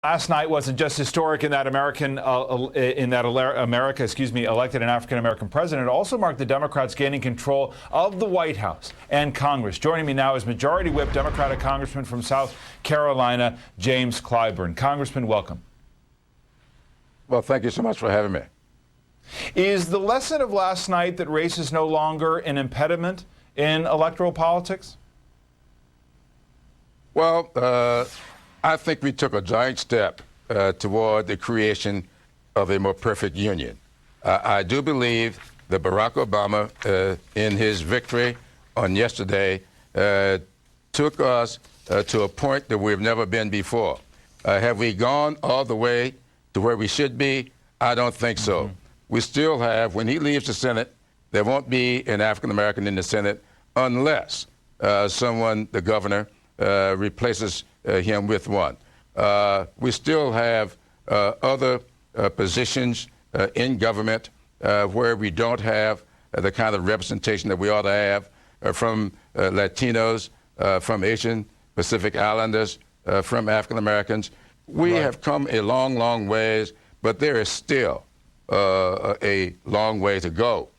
Last night wasn't just historic in that America elected an African-American president. It also marked the Democrats gaining control of the White House and Congress. Joining me now is Majority Whip Democratic Congressman from South Carolina, James Clyburn. Congressman, welcome. Well, thank you so much for having me. Is the lesson of last night that race is no longer an impediment in electoral politics? Well, I think we took a giant step toward the creation of a more perfect union. I do believe that Barack Obama, in his victory on yesterday, took us to a point that we've never been before. Have we gone all the way to where we should be? I don't think so. We still have, when he leaves the Senate, there won't be an African American in the Senate unless someone, the governor, replaces him with one. We still have other positions in government where we don't have the kind of representation that we ought to have from Latinos, from Asian Pacific Islanders, from African Americans. We have come a long, long ways, but there is still a long way to go,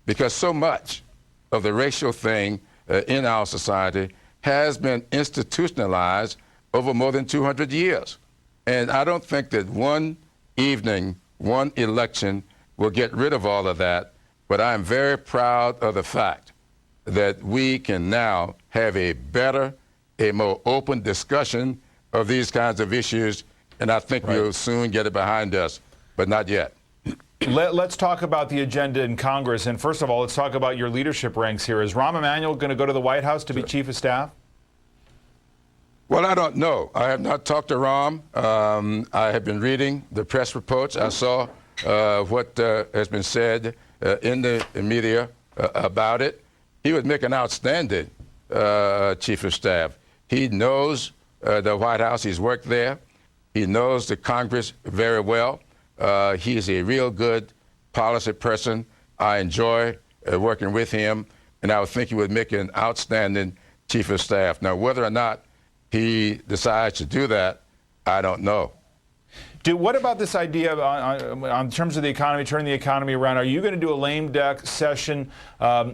because so much of the racial thing in our society has been institutionalized over more than 200 years. And I don't think that one evening, one election will get rid of all of that, but I'm very proud of the fact that we can now have a better, a more open discussion of these kinds of issues, and I think we'll soon get it behind us, but not yet. Let's talk about the agenda in Congress. And first of all, let's talk about your leadership ranks here. Is Rahm Emanuel going to go to the White House to be Chief of Staff? Well, I don't know. I have not talked to Rahm. I have been reading the press reports. I saw what has been said in the media about it. He would make an outstanding Chief of Staff. He knows the White House. He's worked there. He knows the Congress very well. He is a real good policy person. I enjoy working with him, and I would think he would make an outstanding Chief of Staff. Now, whether or not he decides to do that, I don't know. What about this idea on terms of the economy, turning the economy around? Are you going to do a lame duck session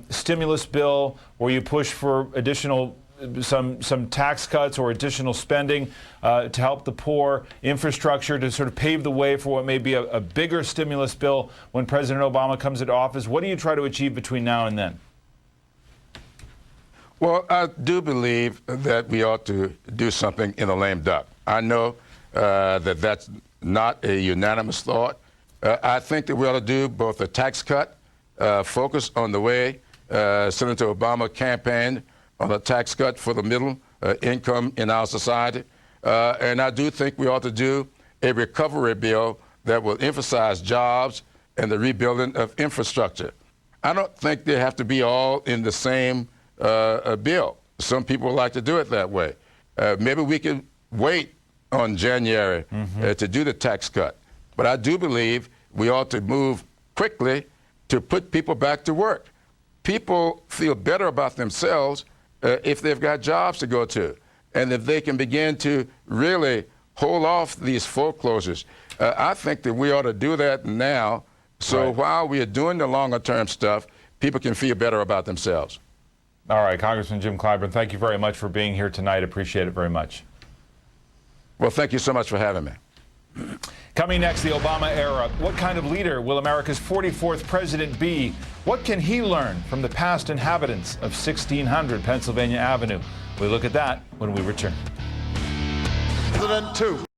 stimulus bill where you push for additional some tax cuts or additional spending to help the poor, infrastructure to sort of pave the way for what may be a bigger stimulus bill when President Obama comes into office? What do you try to achieve between now and then? Well, I do believe that we ought to do something in a lame duck. I know that that's not a unanimous thought. I think that we ought to do both a tax cut, focus on the way Senator Obama campaigned on a tax cut for the middle income in our society. And I do think we ought to do a recovery bill that will emphasize jobs and the rebuilding of infrastructure. I don't think they have to be all in the same bill. Some people like to do it that way. Maybe we could wait on January to do the tax cut. But I do believe we ought to move quickly to put people back to work. People feel better about themselves if they've got jobs to go to, and if they can begin to really hold off these foreclosures. I think that we ought to do that now, so while we are doing the longer term stuff, people can feel better about themselves. All right, Congressman Jim Clyburn, thank you very much for being here tonight. Appreciate it very much. Well, thank you so much for having me. Coming next, the Obama era. What kind of leader will America's 44th president be? What can he learn from the past inhabitants of 1600 Pennsylvania Avenue? We'll look at that when we return. President 2.